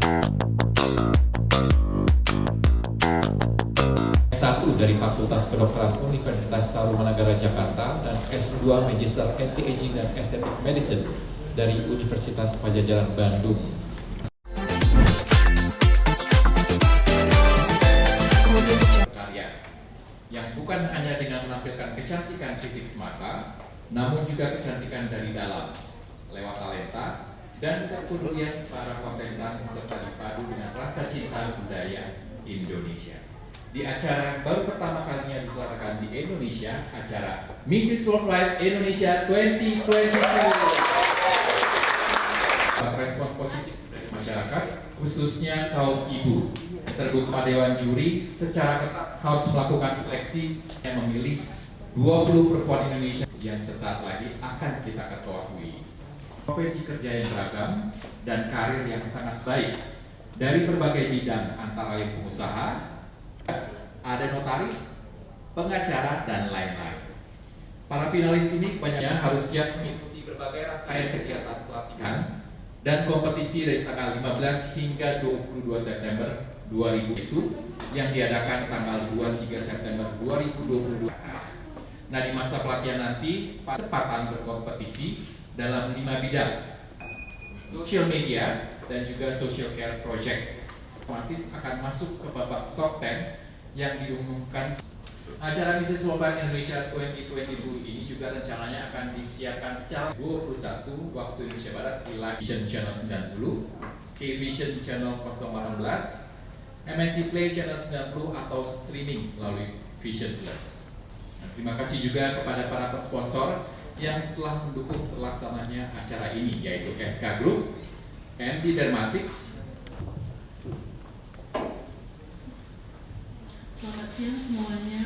S1 dari Fakultas Kedokteran Universitas Tarumanagara Jakarta dan S2 Magister Anti-Aging dan Aesthetic Medicine dari Universitas Padjadjaran Bandung. Karya yang bukan hanya dengan menampilkan kecantikan fisik semata, namun juga kecantikan dari dalam lewat talenta dan kepedulian para kontestan serta dipadu dengan rasa cinta budaya Indonesia. Di acara baru pertama kalinya diselenggarakan di Indonesia, acara Mrs. Worldwide Indonesia 2022. Respon positif dari masyarakat, khususnya kaum ibu, terbukti Dewan Juri secara ketat harus melakukan seleksi yang memilih 20 perempuan Indonesia yang sesaat lagi akan kita ketahui. Profesi kerja yang beragam dan karir yang sangat baik dari berbagai bidang antara lain pengusaha, ada notaris, pengacara, dan lain-lain. Para finalis ini kebanyakan harus siap mengikuti berbagai rangkaian kegiatan pelatihan dan kompetisi dari tanggal 15 hingga 22 September 2000 itu yang diadakan tanggal 23 September 2022. Nah, di masa pelatihan nanti kecepatan berkompetisi dalam 5 bidang, social media dan juga social care project, otomatis akan masuk ke babak top 10 yang diumumkan. Acara Mrs. Worldwide Indonesia 2022 ini juga rencananya akan disiarkan secara 21 waktu Indonesia Barat di Live Vision Channel 90, K-Vision Channel 018, MNC Play Channel 90 atau streaming melalui Vision Plus. Nah, terima kasih juga kepada para sponsor yang telah mendukung terlaksananya acara ini, yaitu SK Group, MD Dermatics. Selamat siang semuanya.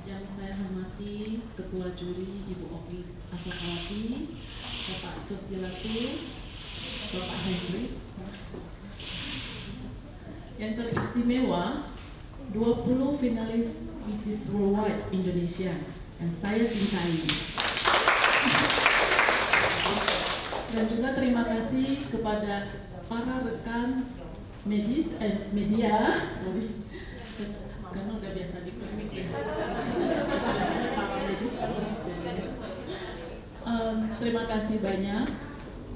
Yang saya hormati Ketua Juri Ibu Okis Asokawati, Bapak Josilaku, Bapak Hendrik. Yang teristimewa 20 finalis Mrs. Worldwide Indonesia yang saya cintai. Dan juga terima kasih kepada para rekan media, karena udah biasa di klinik ya. Para medis terus. Terima kasih banyak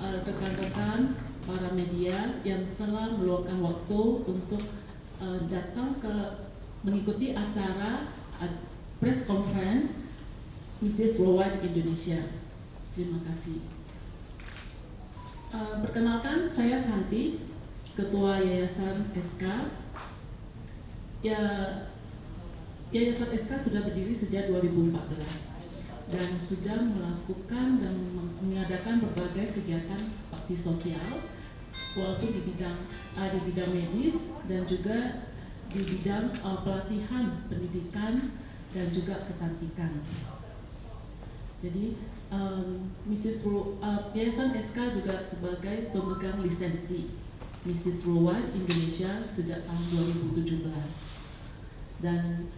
rekan-rekan para media yang telah meluangkan waktu untuk datang mengikuti acara press conference Mrs. Worldwide Indonesia. Terima kasih. Perkenalkan, saya Santi, Ketua Yayasan SK. Yayasan SK sudah berdiri sejak 2014 dan sudah melakukan dan mengadakan berbagai kegiatan bakti sosial, walaupun di bidang medis dan juga di bidang pelatihan pendidikan dan juga kecantikan. Jadi Yayasan SK juga sebagai pemegang lisensi Mrs. Worldwide Indonesia sejak tahun 2017 dan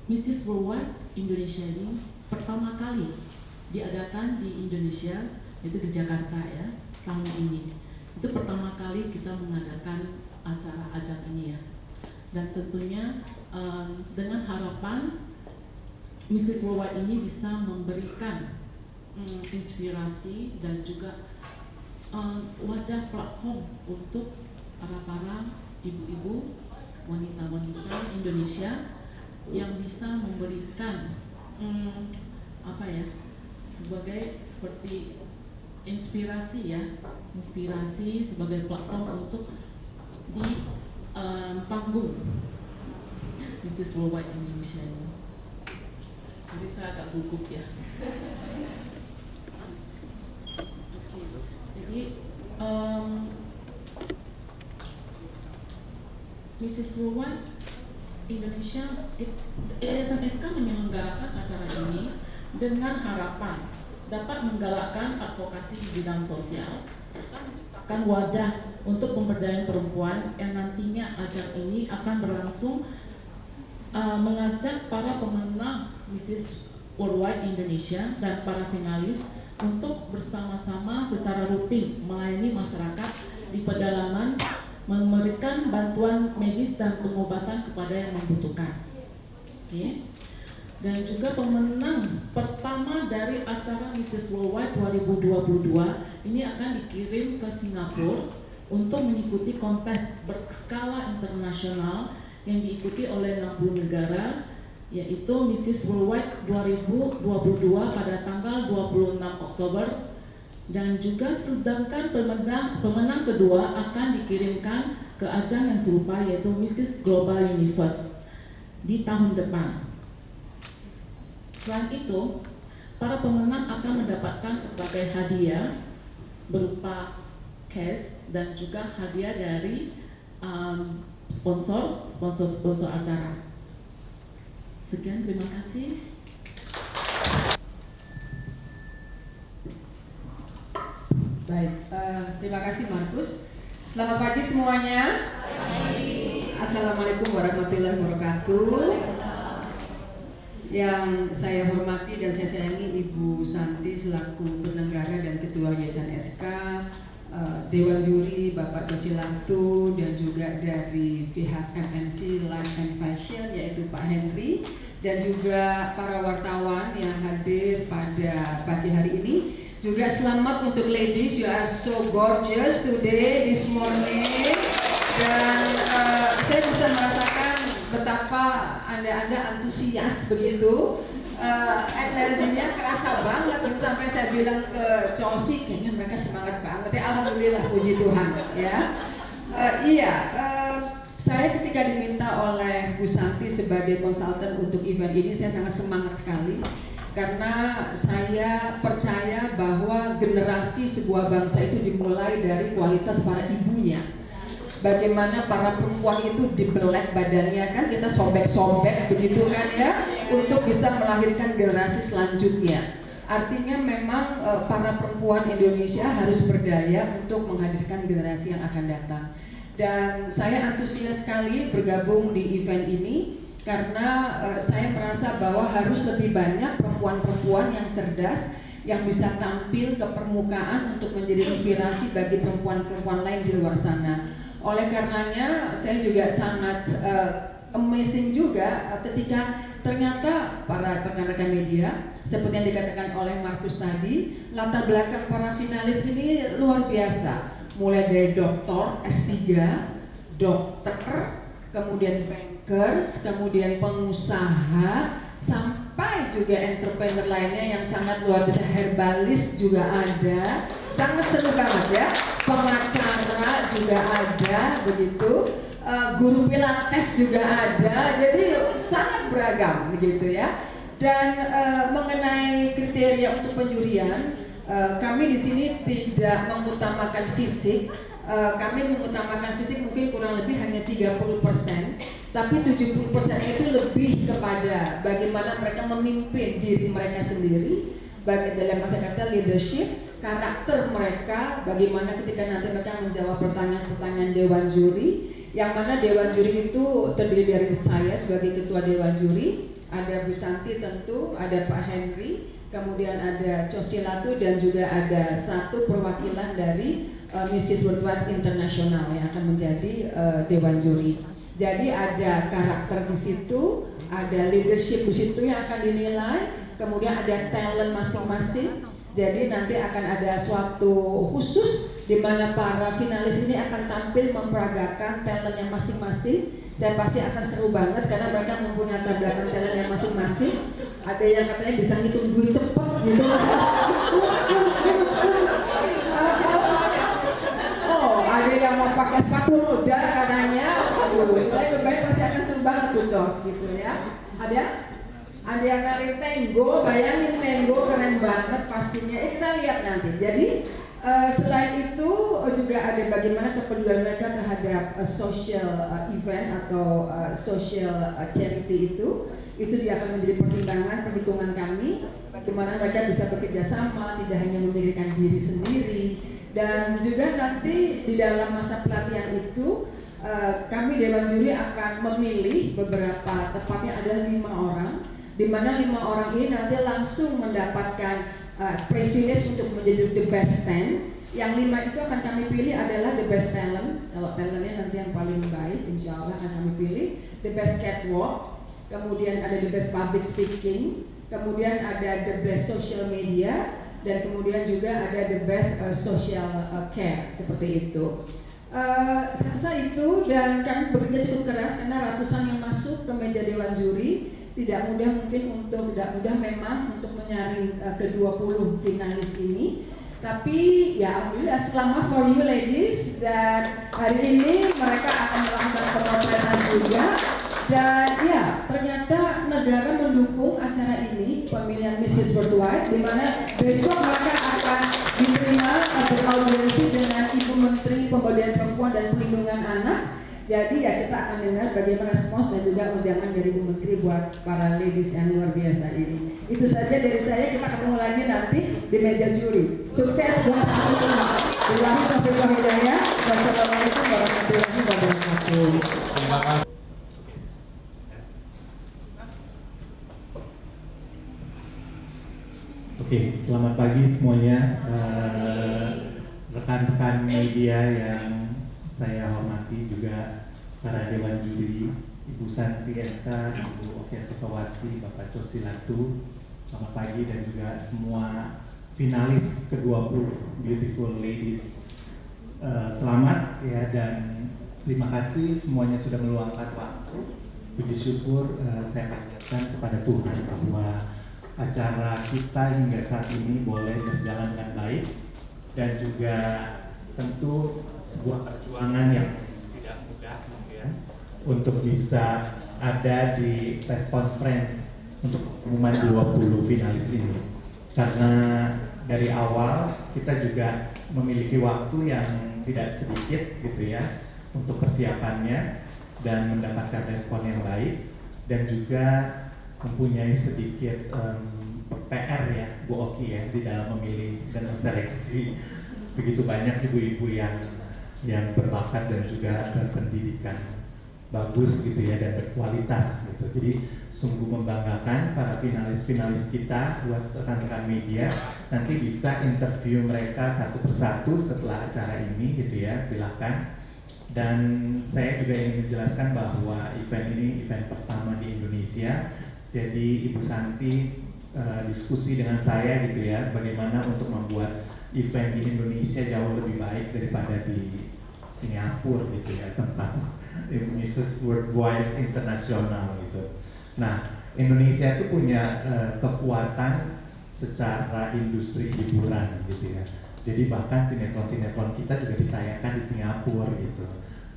Mrs. Worldwide Indonesia ini pertama kali diadakan di Indonesia, itu di Jakarta ya, tahun ini. Itu pertama kali kita mengadakan acara ajang ini ya. Dan tentunya dengan harapan Mrs. Worldwide ini bisa memberikan inspirasi dan juga wadah platform untuk para ibu-ibu, wanita-wanita Indonesia yang bisa memberikan seperti inspirasi sebagai platform untuk di panggung Mrs. Worldwide Indonesia ini. Jadi saya agak gugup ya. Jadi Mrs. Worldwide Indonesia, Yayasan SK menyelenggarakan acara ini dengan harapan dapat menggalakkan advokasi di bidang sosial serta menciptakan wadah untuk pemberdayaan perempuan yang nantinya ajang ini akan berlangsung mengajak para pemenang Mrs. Worldwide Indonesia dan para finalis untuk bersama-sama penting melayani masyarakat di pedalaman, memberikan bantuan medis dan pengobatan kepada yang membutuhkan. Oke. Dan juga pemenang pertama dari acara Mrs. Worldwide 2022 ini akan dikirim ke Singapura untuk mengikuti kontes berskala internasional yang diikuti oleh 60 negara, yaitu Mrs. Worldwide 2022 pada tanggal 26 Oktober, dan juga sedangkan pemenang kedua akan dikirimkan ke ajang yang serupa, yaitu Mrs. Global Universe di tahun depan. Selain itu, para pemenang akan mendapatkan berbagai hadiah berupa cash dan juga hadiah dari sponsor acara. Sekian, terima kasih. Baik, terima kasih Markus. Selamat pagi semuanya. Assalamualaikum warahmatullahi wabarakatuh. Yang saya hormati dan saya sayangi Ibu Santi selaku penyelenggara dan Ketua Yayasan SK, Dewan Juri Bapak Dosilantu, dan juga dari pihak MNC Life and Fashion yaitu Pak Henry, dan juga para wartawan yang hadir pada pagi hari ini. Juga selamat untuk ladies, you are so gorgeous today, this morning. Dan saya bisa merasakan betapa Anda antusias begitu. Energinya kerasa banget, sampai saya bilang ke Cosi, kayaknya mereka semangat banget ya. Alhamdulillah, puji Tuhan ya. Saya ketika diminta oleh Bu Santi sebagai konsultan untuk event ini, saya sangat semangat sekali karena saya percaya bahwa generasi sebuah bangsa itu dimulai dari kualitas para ibunya. Bagaimana para perempuan itu dibelek badannya, kan kita sobek-sobek begitu kan ya, untuk bisa melahirkan generasi selanjutnya. Artinya memang para perempuan Indonesia harus berdaya untuk menghadirkan generasi yang akan datang. Dan saya antusias sekali bergabung di event ini karena saya merasa bahwa harus lebih banyak perempuan-perempuan yang cerdas yang bisa tampil ke permukaan untuk menjadi inspirasi bagi perempuan-perempuan lain di luar sana. Oleh karenanya saya juga sangat amazing juga ketika ternyata para rekan-rekan media seperti yang dikatakan oleh Markus tadi, latar belakang para finalis ini luar biasa. Mulai dari doktor, S3, dokter, kemudian bankers, kemudian pengusaha, sampai juga entrepreneur lainnya yang sangat luar biasa. Herbalis juga ada, sangat seru banget ya. Pengacara juga ada begitu, guru pilates juga ada, jadi sangat beragam begitu ya. Dan mengenai kriteria untuk penjurian, kami di sini tidak mengutamakan fisik. Kami mengutamakan fisik mungkin kurang lebih hanya 30%, tapi 70% itu lebih kepada bagaimana mereka memimpin diri mereka sendiri, bagi dalam kata-kata leadership, karakter mereka, bagaimana ketika nanti mereka menjawab pertanyaan-pertanyaan Dewan Juri, yang mana Dewan Juri itu terdiri dari saya sebagai Ketua Dewan Juri, ada Bu Santi tentu, ada Pak Henry, kemudian ada Cosilatu, dan juga ada satu perwakilan dari Mrs. Worldwide International yang akan menjadi Dewan Juri. Jadi ada karakter di situ, ada leadership di situ yang akan dinilai, kemudian ada talent masing-masing. Jadi nanti akan ada suatu khusus di mana para finalis ini akan tampil memperagakan talentnya masing-masing. Saya pasti akan seru banget karena mereka mempunyai latar belakang talentnya masing-masing. Ada yang katanya bisa ngitung duit cepat gitu. Ada yang mau pakai sepatu roda katanya. Saya kebayang pasti akan seru banget tuh Cos gitu ya. Ada yang nari tango, bayangin tango keren banget pastinya. Kita lihat nanti. Jadi selain itu juga ada bagaimana kepedulian mereka terhadap social event atau social charity itu juga akan menjadi perhitungan kami bagaimana mereka bisa bekerja sama, tidak hanya memikirkan diri sendiri. Dan juga nanti di dalam masa pelatihan itu kami Dewan Juri akan memilih beberapa, tepatnya ada 5 orang, di mana 5 orang ini nanti langsung mendapatkan privilege untuk menjadi the best 10. Yang 5 itu akan kami pilih adalah the best talent. Kalau talentnya nanti yang paling baik, insya Allah akan kami pilih. The best catwalk, kemudian ada the best public speaking, kemudian ada the best social media, dan kemudian juga ada the best social care, seperti itu. Saya rasa itu, dan kami bekerja cukup keras karena ratusan yang masuk ke meja dewan juri. Tidak mudah memang untuk menyaring ke-20 finalis ini. Tapi ya alhamdulillah selamat for you ladies, dan hari ini mereka akan melakukan pemotretan juga. Dan ya ternyata negara mendukung acara ini, pemilihan Mrs. Worldwide, di mana besok mereka akan diterima beraudiensi dengan Ibu Menteri Pemberdayaan Perempuan dan Perlindungan Anak. Jadi ya kita akan dengar bagaimana respons dan juga ujangan dari Bu Menteri buat para ladies yang luar biasa ini. Itu saja dari saya, kita ketemu lagi nanti di meja juri. Sukses buat kita semua. Billahi taufiq wal hidayah. Wassalamualaikum warahmatullahi wabarakatuh. Terima kasih. Oke, selamat pagi semuanya. Rekan-rekan media yang saya hormati, juga para dewan juri, Ibu Santi Esta, Ibu Okia Sukawati, Bapak Cosilatu, selamat pagi, dan juga semua finalis ke-20 Beautiful Ladies. Selamat ya, dan terima kasih semuanya sudah meluangkan waktu. Puji syukur saya panjatkan kepada Tuhan bahwa acara kita hingga saat ini boleh berjalan dengan baik, dan juga tentu sebuah perjuangan yang tidak mudah ya, untuk bisa ada di press conference untuk pengumuman 20 finalis ini. Karena dari awal kita juga memiliki waktu yang tidak sedikit gitu ya untuk persiapannya dan mendapatkan respon yang baik, dan juga mempunyai sedikit PR ya Bu Oki ya di dalam memilih dan seleksi begitu banyak ibu-ibu yang berbakat dan juga berpendidikan bagus gitu ya, dan berkualitas gitu. Jadi sungguh membanggakan para finalis-finalis kita. Buat rekan-rekan media, nanti bisa interview mereka satu persatu setelah acara ini gitu ya, silakan. Dan saya juga ingin menjelaskan bahwa event ini event pertama di Indonesia. Jadi Ibu Santi diskusi dengan saya gitu ya, bagaimana untuk membuat event di Indonesia jauh lebih baik daripada di Singapura gitu ya, tempat Mrs. Worldwide Internasional gitu. Nah, Indonesia itu punya kekuatan secara industri hiburan gitu ya. Jadi bahkan sinetron-sinetron kita juga ditayangkan di Singapura gitu.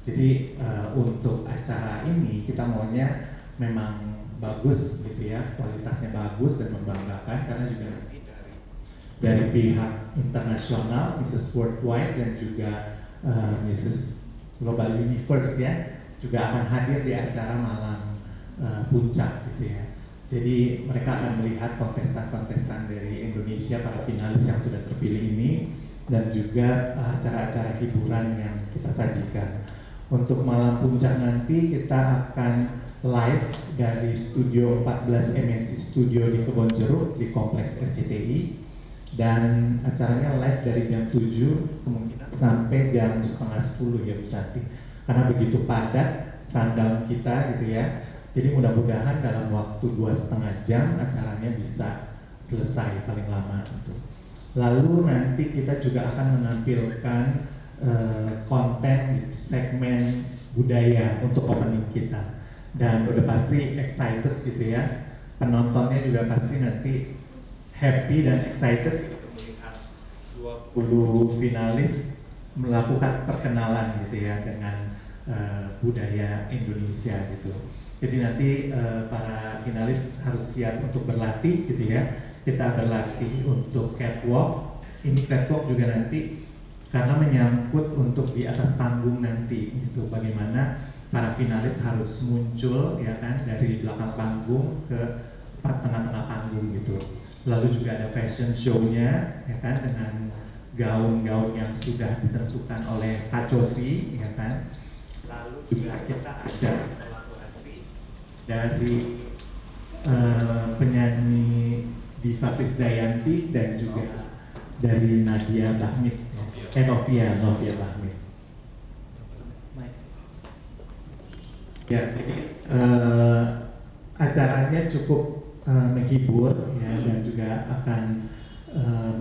Jadi untuk acara ini kita maunya memang bagus gitu ya, kualitasnya bagus dan membanggakan, karena juga nanti dari pihak internasional, Mrs. Worldwide dan juga Mrs. Global Universe ya, juga akan hadir di acara malam puncak gitu ya. Jadi mereka akan melihat kontestan-kontestan dari Indonesia, para finalis yang sudah terpilih ini, dan juga acara-acara hiburan yang kita sajikan. Untuk malam puncak nanti kita akan live dari Studio 14 MNC Studio di Kebonjeruk di Kompleks RCTI, dan acaranya live dari jam 7 kemungkinan sampai jam setengah 10 ya Bu Santi, karena begitu padat rundown kita gitu ya. Jadi mudah-mudahan dalam waktu 2,5 jam acaranya bisa selesai paling lama gitu. Lalu nanti kita juga akan menampilkan konten segmen budaya untuk opening kita, dan udah pasti excited gitu ya, penontonnya juga pasti nanti happy dan excited gitu melihat 20 finalis melakukan perkenalan gitu ya dengan budaya Indonesia gitu. Jadi nanti para finalis harus siap untuk berlatih gitu ya. Kita berlatih untuk catwalk. Ini catwalk juga nanti karena menyangkut untuk di atas panggung nanti gitu, bagaimana para finalis harus muncul ya kan dari belakang panggung ke tengah-tengah panggung gitu. Lalu juga ada fashion show-nya ya kan, dengan gaun-gaun yang sudah ditentukan oleh Kak Cosi ya kan. Lalu juga kita ada kolaborasi dari penyanyi Diva Krisdayanti dan juga dari Nadia Bahmid, Novia Bahmid. Ya, jadi acaranya cukup menghibur ya, dan juga akan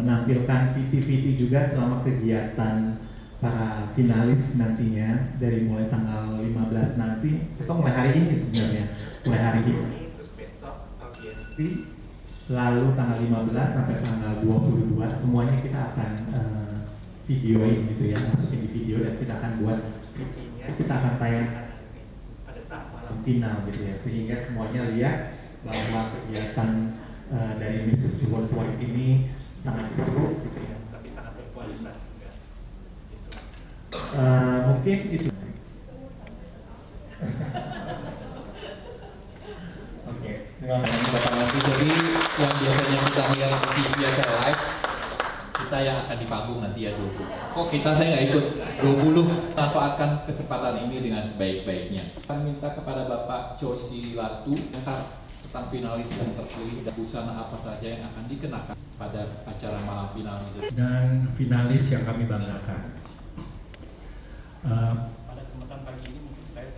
menampilkan VT juga selama kegiatan para finalis nantinya dari mulai tanggal 15 nanti, atau mulai hari ini sebenarnya, mulai hari ini, terus besok audiensi, lalu tanggal 15 sampai tanggal 22 semuanya kita akan videoin gitu ya, masukin di video dan kita akan buat VT-nya, kita akan tayangkan pada saat malam final gitu ya, sehingga semuanya lihat bahwa kegiatan dari Mrs. Worldwide ini sangat seru gitu ya, tapi sangat berkualitas juga. Gitu. Mungkin itu. Oke, terima kasih Bapak Nanti. Jadi yang biasanya kita lihat di TV acara live, kita yang akan di panggung nanti ya 20. Kok saya nggak ikut 20, manfaatkan kesempatan ini dengan sebaik-baiknya. Akan minta kepada Bapak Chosi Latu tentang finalis yang terpilih dan busana apa saja yang akan dikenakan pada acara malam final dan finalis yang kami banggakan. Pada kesempatan pagi ini mungkin saya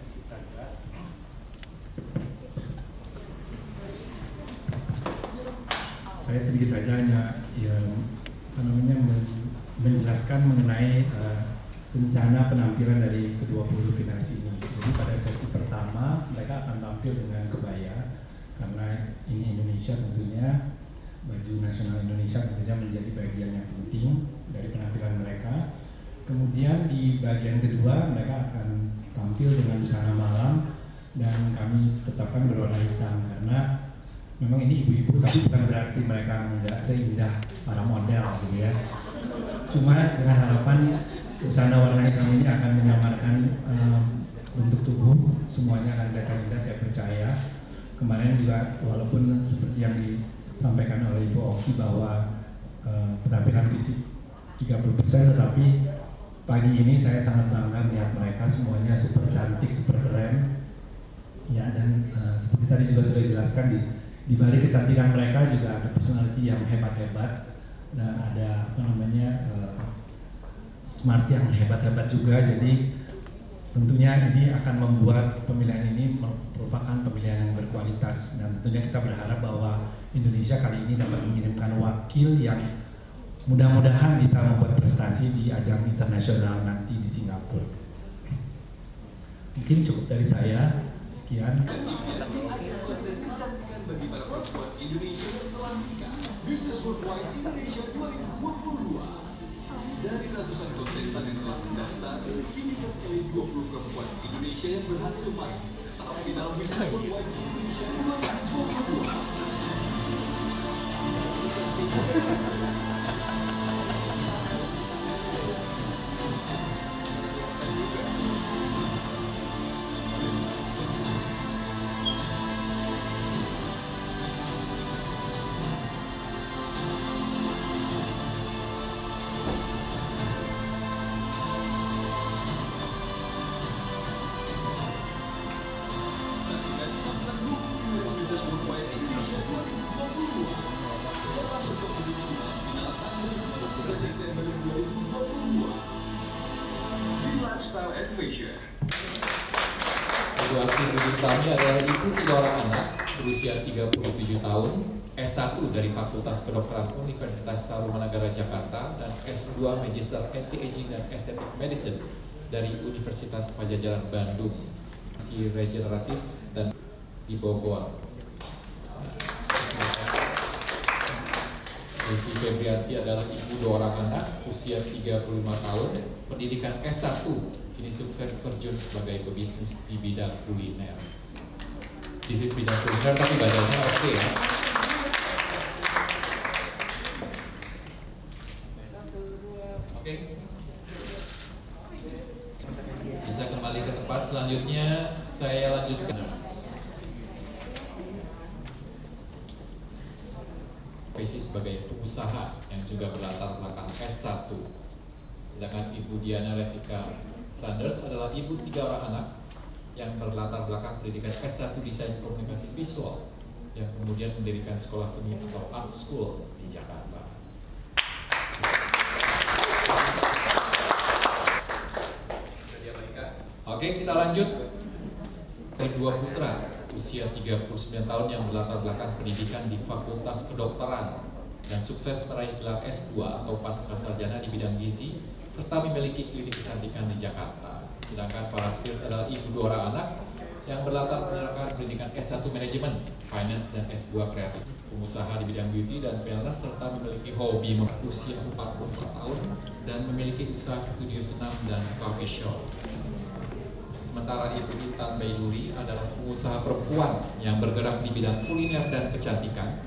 sedikit saja hanya menjelaskan mengenai rencana penampilan dari kedua puluh finalis ini. Jadi pada sesi pertama mereka akan tampil dengan kebaya, karena ini Indonesia tentunya, baju nasional Indonesia tentunya menjadi bagian yang penting dari penampilan mereka. Kemudian di bagian kedua mereka akan tampil dengan busana malam dan kami tetapkan berwarna hitam, karena memang ini ibu-ibu, tapi bukan berarti mereka tidak seindah para model gitu ya. Cuma dengan harapan busana warna hitam ini akan menyamarkan bentuk tubuh, semuanya akan kelihatan indah, saya percaya. Kemarin juga walaupun seperti yang disampaikan oleh Ibu Oki bahwa penampilan fisik 30%, tetapi pagi ini saya sangat bangga melihat mereka semuanya super cantik, super keren. Ya, dan seperti tadi juga sudah dijelaskan, di balik kecantikan mereka juga ada personality yang hebat-hebat dan ada smart yang hebat-hebat juga. Jadi tentunya ini akan membuat pemilihan ini merupakan pemilihan yang berkualitas, dan tentunya kita berharap bahwa Indonesia kali ini dapat mengirimkan wakil yang mudah-mudahan bisa membuat prestasi di ajang internasional nanti di Singapura. Mungkin cukup dari saya, sekian. Kontes kecantikan bagi para perempuan Indonesia yang telah menikah, Mrs. Worldwide Indonesia 2022. Dari ratusan kontestan yang telah mendaftar, kini terpilih 20 perempuan Indonesia yang berhasil masuk ke tahap final Mrs. Worldwide Indonesia 2022. Situasi hidup kami adalah ibu 3 orang anak berusia 37 tahun, S1 dari Fakultas Kedokteran Universitas Tarumanagara Jakarta, dan S2 Magister Anti-Aging dan Aesthetic Medicine dari Universitas Padjadjaran Bandung, si regeneratif dan di Bogor. Devi Febrianti adalah ibu 2 orang anak, usia 35 tahun, pendidikan S1, kini sukses terjun sebagai pebisnis di bidang kuliner. Bisnis bidang kuliner tapi badannya oke ya. Oke. Bisa kembali ke tempat. Selanjutnya saya lanjutkan. Profesi sebagai pengusaha yang juga berlatar belakang S1. Sedangkan Ibu Diana Revika Sanders adalah ibu 3 orang anak yang berlatar belakang pendidikan S1 Desain Komunikasi Visual, yang kemudian mendirikan sekolah seni atau art school di Jakarta. Oke, kita lanjut. Kedua putra usia 39 tahun yang berlatar belakang pendidikan di Fakultas Kedokteran dan sukses meraih gelar S2 atau pasca sarjana di bidang gizi serta memiliki klinik kecantikan di Jakarta. Sedangkan para speakers adalah ibu dua orang anak yang berlatar belakang pendidikan S1 Manajemen, Finance dan S2 Kreatif, pengusaha di bidang beauty dan wellness serta memiliki hobi usia 44 tahun dan memiliki usaha studio senam dan coffee shop. Sementara Ibu Intan Baiduri adalah pengusaha perempuan yang bergerak di bidang kuliner dan kecantikan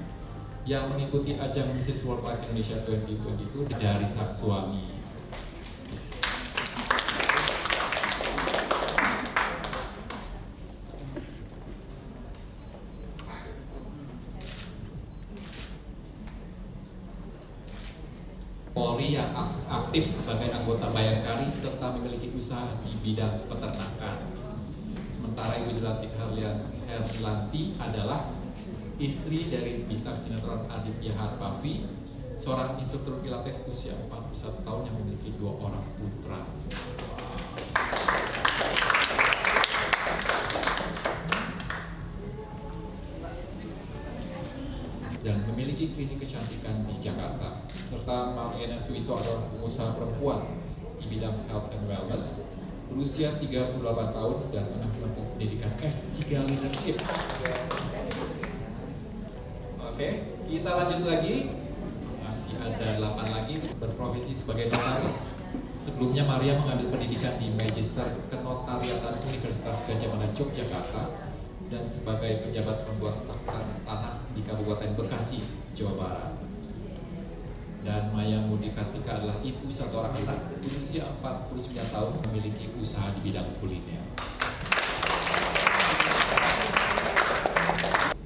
yang mengikuti ajang Mrs. Worldwide Indonesia 2022 dari sang suami. Polri yang aktif sebagai anggota Bayangkari serta memiliki usaha di bidang peternakan. Sementara Ibu Jelantik Herlanti adalah istri dari bintang sinetron Aditya Harbafi, seorang instruktur pilates usia 41 tahun yang memiliki 2 orang putra. Dan memiliki klinik kecantikan di Jakarta. Serta Mariana Suito adalah pengusaha perempuan di bidang health and wellness, berusia 38 tahun dan pernah menempuh pendidikan S3 Leadership. Oke, kita lanjut lagi. Masih ada 8 lagi berprofesi sebagai notaris. Sebelumnya Maria mengambil pendidikan di Magister Kenotariatan Universitas Gadjah Mada Yogyakarta dan sebagai pejabat pembuat akta tanah di Kabupaten Bekasi, Jawa Barat. Dan Maya Mudi Kartika adalah ibu 1 orang anak berusia 49 tahun memiliki usaha di bidang kuliner.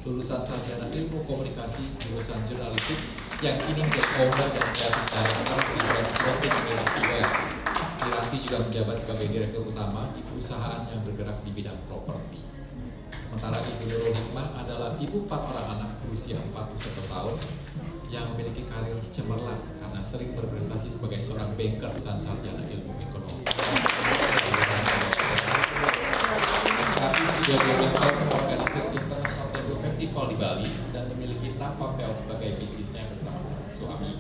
Lulusan sarjana ilmu komunikasi, lulusan jurnalistik yang kini menjadi owner dan kreatif director di brand clothing Infinity Wear. Kiranti juga menjabat sebagai direktur utama di perusahaan yang bergerak di bidang properti. Sementara Ibu Nurul Hikmah adalah ibu 4 orang anak berusia 41 tahun yang memiliki karir cemerlang karena sering berprestasi sebagai seorang banker dan sarjana ilmu ekonomi. Tapi sudah 12 tahun mengorganisir International Table Festival di Bali dan memiliki 6 hotel sebagai bisnisnya bersama sang suami.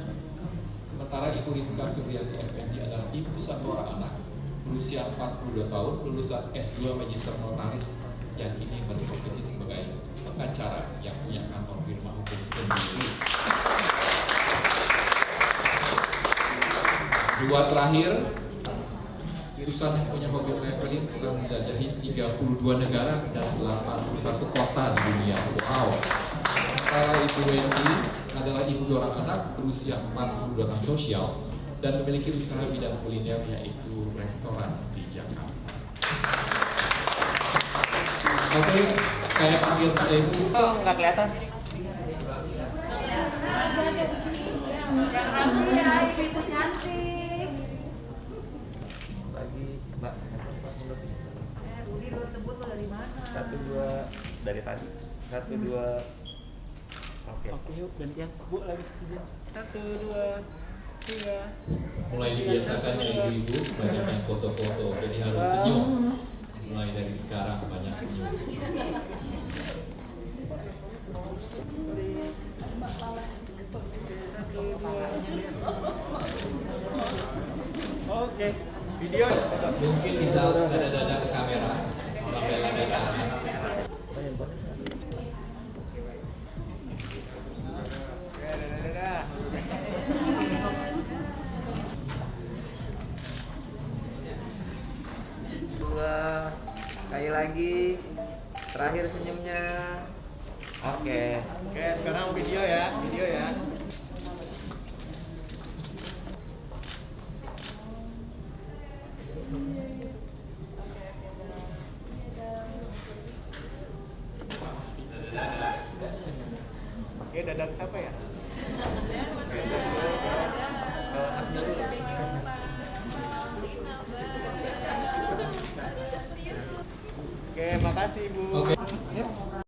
Sementara Ibu Rizka Suryati Effendi adalah ibu 1 orang anak berusia 42 tahun lulusan S2 Magister Notaris yang kini berprofesi sebagai pengacara yang punya kantor firma hukum sendiri. 2 terakhir, Susan yang punya hobi traveling telah menjelajahi 32 negara dan 81 kota di dunia. Wow. Sementara Ibu Wendy adalah ibu 2 orang anak berusia 42 tahun sosial dan memiliki usaha bidang kuliner yaitu restoran di Jakarta. Oke, saya panggil Pak Ibu. Oh, nggak kelihatan. Ya, ibu cantik. Lagi, Mbak. Budi lo sebut lo dari mana? 1, 2 dari tadi. 1, 2. Oke, yuk gantian. Bu lagi. 1, 2, 3. Mulai dibiasakan ya ibu-ibu banyak yang foto-foto, jadi harus senyum. Mulai dari sekarang banyak senyum. Oke, video. Mungkin bisa dada-dada ke kamera, bela dada. Sekali lagi, terakhir senyumnya. Oke, sekarang video ya, Oke, dadah siapa ya? Oke, makasih Ibu. Oke. Yuk.